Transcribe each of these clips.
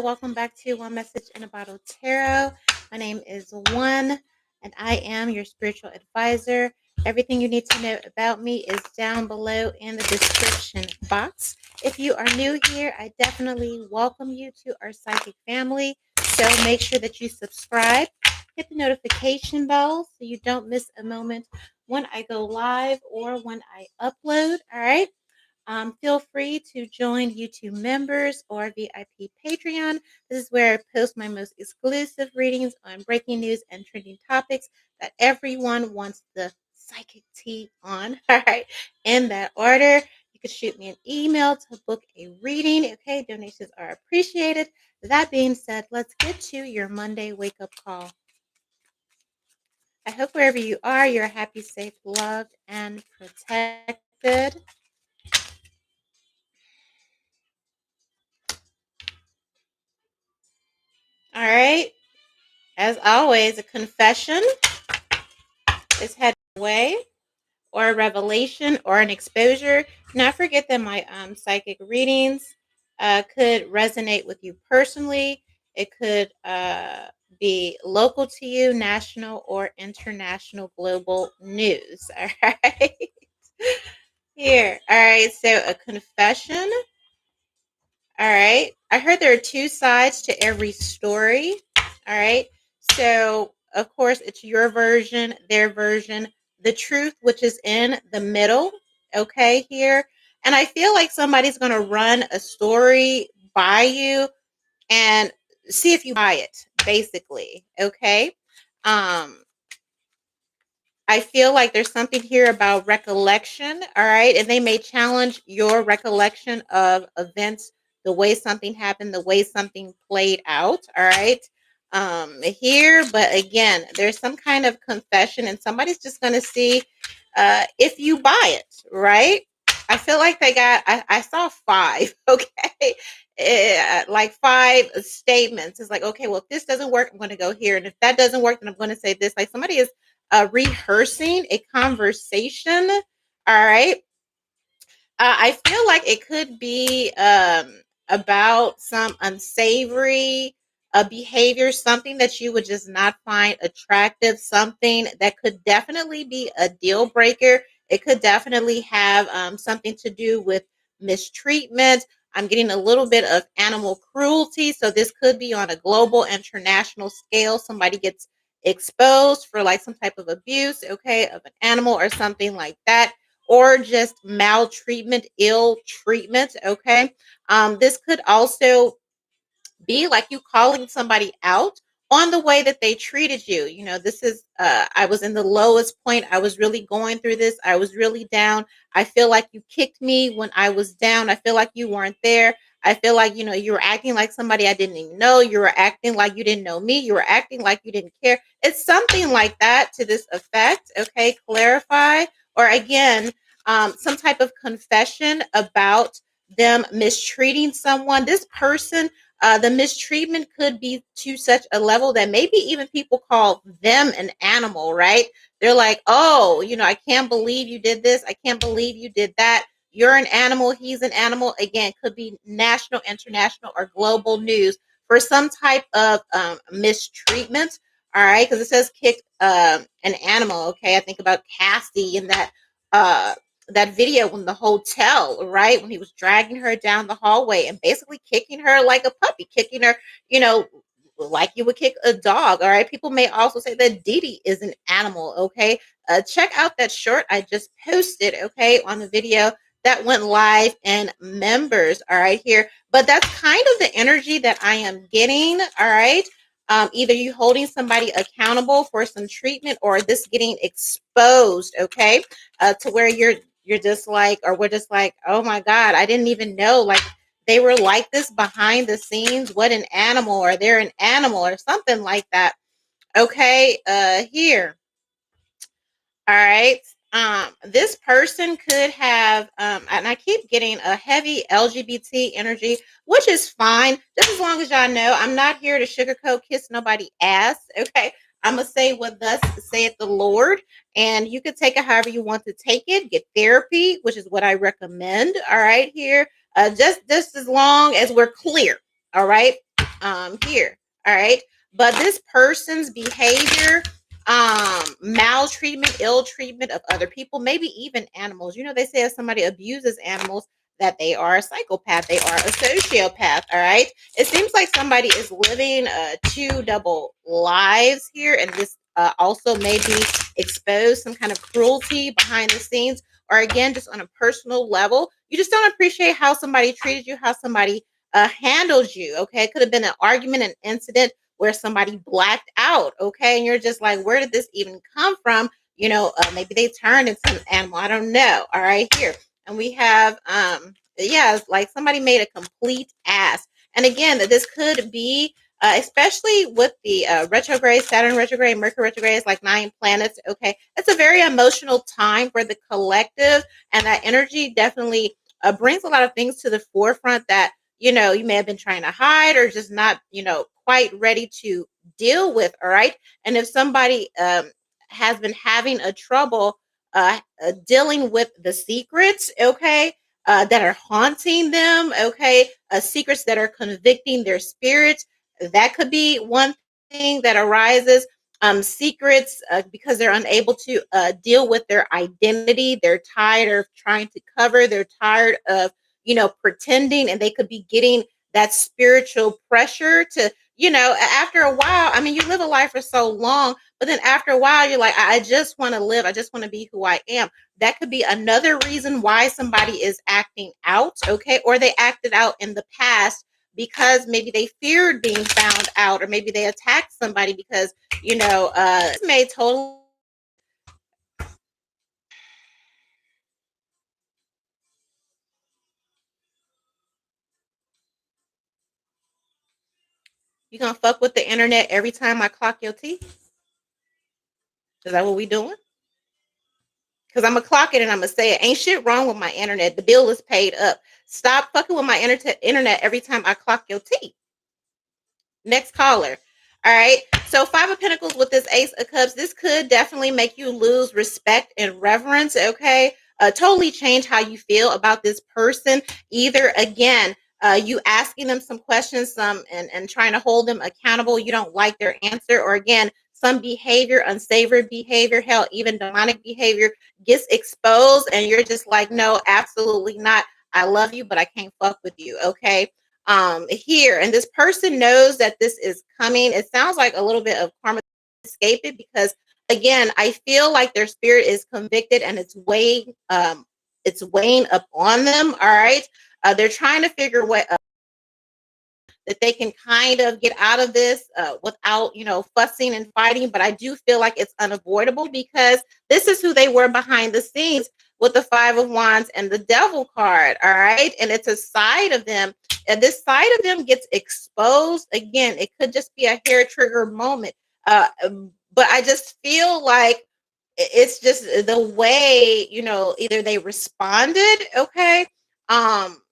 welcome back to One Message in a Bottle Tarot. My name is One, and I am your spiritual advisor. Everything you need to know about me is down below in the description box. If you are new here, I definitely welcome you to our psychic family. So make sure that you subscribe, hit the notification bell so you don't miss a moment when I go live or when I upload. All right. Feel free to join YouTube members or VIP Patreon. This is where I post my most exclusive readings on breaking news and trending topics that everyone wants the psychic tea on. All right, in that order. You can shoot me an email to book a reading. Okay, donations are appreciated. That being said, let's get to your Monday wake up call. I hope wherever you are, you're happy, safe, loved, and protected. All right. As always, a confession is headed away, or a revelation, or an exposure. Not forget that my psychic readings could resonate with you personally. It could be local to you, national or international, global news. All right. Here. All right. So a confession. All right. I heard there are two sides to every story. All right. So, of course, it's your version, their version, the truth, which is in the middle. Okay, here. And I feel like somebody's going to run a story by you and see if you buy it, basically. Okay. Um, I feel like there's something here about recollection, all right? And they may challenge your recollection of events, the way something happened, the way something played out, all right? Here, but again, there's some kind of confession, and somebody's just going to see if you buy it, right? I feel like I saw five, okay? Like five statements. It's like, okay, well, if this doesn't work, I'm going to go here. And if that doesn't work, then I'm going to say this. Like somebody is rehearsing a conversation. All right. I feel like it could be about some unsavory behavior, something that you would just not find attractive, something that could definitely be a deal breaker. It could definitely have something to do with mistreatment. I'm getting a little bit of animal cruelty. So this could be on a global, international scale. Somebody gets exposed for like some type of abuse, okay, of an animal or something like that, or just maltreatment, ill treatment. Okay. This could also be like you calling somebody out on the way that they treated you. You know, this is, I was in the lowest point. I was really going through this. I was really down. I feel like you kicked me when I was down. I feel like you weren't there. I feel like, you know, you were acting like somebody I didn't even know. You were acting like you didn't know me. You were acting like you didn't care. It's something like that to this effect. Okay. Clarify. Or again, some type of confession about them mistreating someone. This person, the mistreatment could be to such a level that maybe even people call them an animal, right? They're like, oh, you know, I can't believe you did this. I can't believe you did that. You're an animal. He's an animal. Again, could be national, international, or global news for some type of mistreatment. All right. Because it says kick an animal. Okay. I think about Cassie and that video when the hotel, right? When he was dragging her down the hallway and basically kicking her like a puppy, kicking her, you know, like you would kick a dog. All right. People may also say that Dee Dee is an animal. Okay. Check out that short I just posted, okay, on the video that went live in members. All right, here. But that's kind of the energy that I am getting. All right. Either you holding somebody accountable for some treatment or this getting exposed, okay, to where you're just like, or we're just like, oh my God, I didn't even know like they were like this behind the scenes. What an animal, or they're an animal, or something like that. Okay, here. All right. This person could have, and I keep getting a heavy LGBT energy, which is fine. Just as long as y'all know, I'm not here to sugarcoat kiss nobody ass. Okay. I'm going to say what thus saith the Lord, and you can take it however you want to take it. Get therapy, which is what I recommend. All right. Here. Just as long as we're clear. All right. here. All right. But this person's behavior, maltreatment, ill treatment of other people, maybe even animals. You know, they say if somebody abuses animals, that they are a psychopath, they are a sociopath. All right. It seems like somebody is living two double lives here, and this also may be exposed some kind of cruelty behind the scenes, or again, just on a personal level. You just don't appreciate how somebody treated you, how somebody handled you. Okay, it could have been an argument, an incident where somebody blacked out. Okay, and you're just like, where did this even come from? You know, maybe they turned into an animal. I don't know. All right, here, and we have yeah, it's like somebody made a complete ass. And again, this could be especially with the retrograde, Saturn retrograde, Mercury retrograde, it's like 9 planets. Okay, it's a very emotional time for the collective, and that energy definitely brings a lot of things to the forefront that you may have been trying to hide or just not quite ready to deal with. All right, and if somebody has been having a trouble dealing with the secrets, okay, that are haunting them, okay, secrets that are convicting their spirits, that could be one thing that arises. Secrets because they're unable to deal with their identity. They're tired of trying to cover. They're tired of pretending, and they could be getting that spiritual pressure to, after a while. I mean, you live a life for so long, but then after a while, you're like, I just want to live. I just want to be who I am. That could be another reason why somebody is acting out, okay? Or they acted out in the past because maybe they feared being found out, or maybe they attacked somebody because, this may totally. You gonna fuck with the internet every time I clock your teeth? Is that what we doing? Because I'm gonna clock it and I'm gonna say it. Ain't shit wrong with my internet. The bill is paid up. Stop fucking with my internet every time I clock your teeth. Next caller. All right. So Five of Pentacles with this Ace of Cups. This could definitely make you lose respect and reverence. Okay. Totally change how you feel about this person. Either again, you asking them some questions, and trying to hold them accountable. You don't like their answer, or again, some behavior, unsavory behavior, hell, even demonic behavior gets exposed, and you're just like, no, absolutely not. I love you, but I can't fuck with you. Okay, here, and this person knows that this is coming. It sounds like a little bit of karma to escape it, because again, I feel like their spirit is convicted and it's weighing up on them. All right, they're trying to figure what that they can kind of get out of this without, fussing and fighting. But I do feel like it's unavoidable, because this is who they were behind the scenes with the Five of Wands and the Devil card. All right. And it's a side of them. And this side of them gets exposed. Again, it could just be a hair trigger moment. But I just feel like it's just the way, either they responded, okay, um,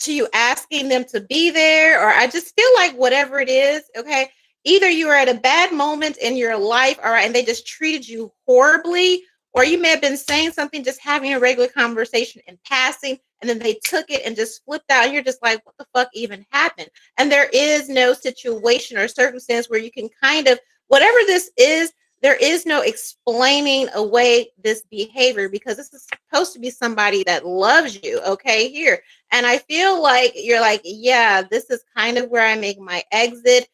to you asking them to be there, or I just feel like whatever it is, okay, either you are at a bad moment in your life, all right, and they just treated you horribly, or you may have been saying something, just having a regular conversation in passing, and then they took it and just flipped out, and you're just like, what the fuck even happened? And there is no situation or circumstance where you can kind of, whatever this is, there is no explaining away this behavior, because this is supposed to be somebody that loves you, okay, here. And I feel like you're like, yeah, this is kind of where I make my exit.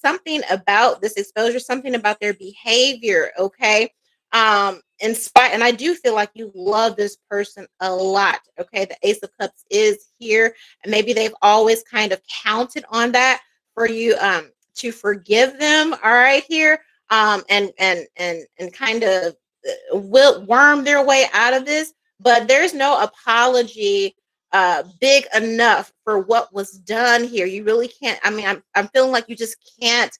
Something about this exposure, something about their behavior, okay? In spite, and I do feel like you love this person a lot, okay? The Ace of Cups is here, and maybe they've always kind of counted on that for you to forgive them, all right, here. And kind of will worm their way out of this, but there's no apology big enough for what was done here. You really can't. I mean, I'm feeling like you just can't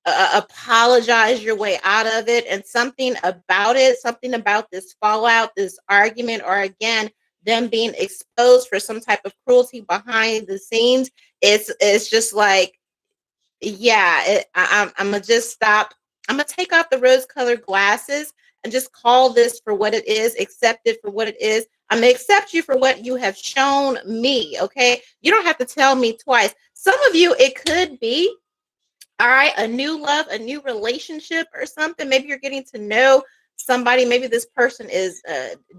apologize your way out of it. And something about it, something about this fallout, this argument, or again, them being exposed for some type of cruelty behind the scenes, it's just like, yeah, I'm gonna just stop. I'm gonna take off the rose-colored glasses and just call this for what it is, accept it for what it is. I'm going to accept you for what you have shown me. Okay. You don't have to tell me twice. Some of you, it could be, all right, a new love, a new relationship or something. Maybe you're getting to know somebody. Maybe this person is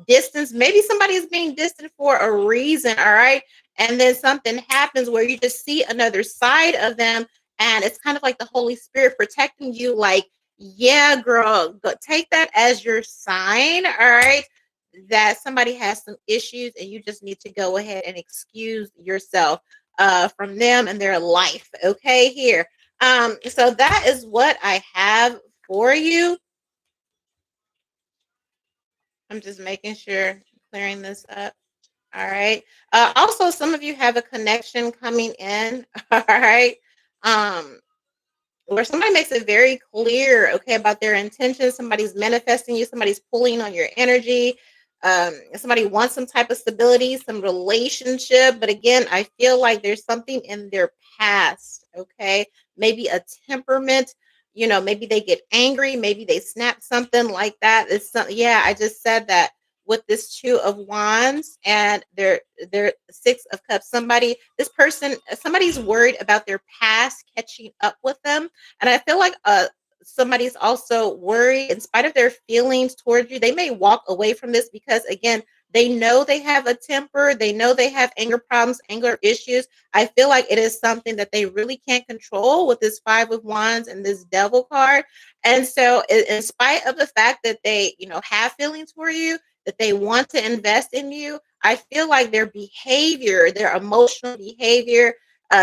distance. Maybe somebody is being distant for a reason. All right. And then something happens where you just see another side of them. And it's kind of like the Holy Spirit protecting you, like, yeah, girl, go take that as your sign. All right. That somebody has some issues and you just need to go ahead and excuse yourself from them and their life. Okay. Here. So that is what I have for you. I'm just making sure, clearing this up. All right. Also, some of you have a connection coming in. All right. Um, where somebody makes it very clear, okay, about their intentions. Somebody's manifesting you, somebody's pulling on your energy. Somebody wants some type of stability, some relationship. But again, I feel like there's something in their past, okay? Maybe a temperament, maybe they get angry, maybe they snap, something like that. Yeah, I just said that with this two of wands and their six of cups. This person, somebody's worried about their past catching up with them, and I feel like somebody's also worried in spite of their feelings towards you. They may walk away from this because, again, they know they have a temper. They know they have anger problems, anger issues. I feel like it is something that they really can't control with this five of wands and this devil card. And so in spite of the fact that they, have feelings for you, that they want to invest in you, I feel like their behavior, their emotional behavior,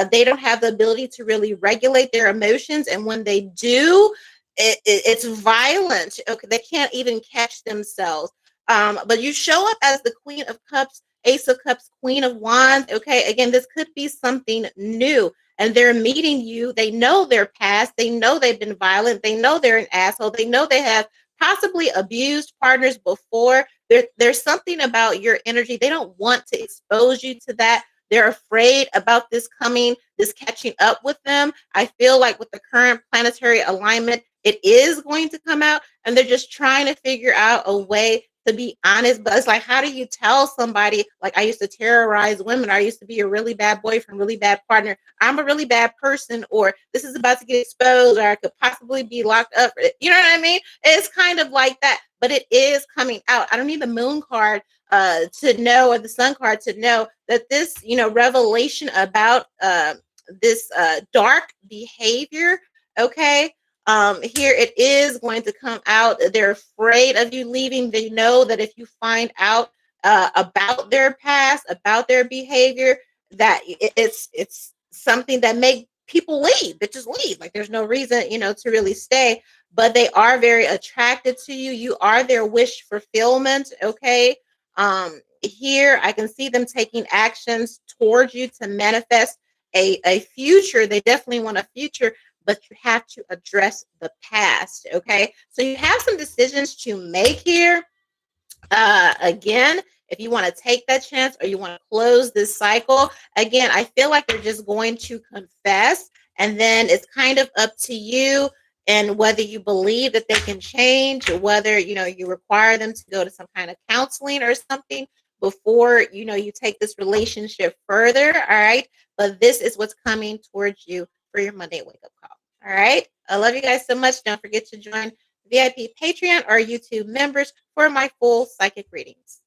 they don't have the ability to really regulate their emotions. And when they do, it's violent. Okay, they can't even catch themselves. But you show up as the Queen of Cups, Ace of Cups, Queen of Wands. Okay, again, this could be something new. And they're meeting you. They know their past. They know they've been violent. They know they're an asshole. They know they have possibly abused partners before. There's something about your energy. They don't want to expose you to that. They're afraid about this coming, this catching up with them. I feel like with the current planetary alignment, it is going to come out, and they're just trying to figure out a way to be honest. But it's like, how do you tell somebody, like, I used to terrorize women, or I used to be a really bad boyfriend, really bad partner, I'm a really bad person, or this is about to get exposed, or I could possibly be locked up. You know what I mean? It's kind of like that, but it is coming out. I don't need the moon card to know, or the sun card to know that this, revelation about this dark behavior, okay, here it is going to come out. They're afraid of you leaving. They know that if you find out about their past, about their behavior, that it's something that make people leave. That just leave. Like, there's no reason, to really stay. But they are very attracted to you. You are their wish fulfillment. Okay. Here I can see them taking actions towards you to manifest a future. They definitely want a future, but you have to address the past. Okay. So you have some decisions to make here. Again, if you want to take that chance or you want to close this cycle, again, I feel like they're just going to confess, and then it's kind of up to you and whether you believe that they can change, or whether you require them to go to some kind of counseling or something before you take this relationship further. All right, but this is what's coming towards you for your Monday wake up call. All right, I love you guys so much. Don't forget to join VIP Patreon or YouTube members for my full psychic readings.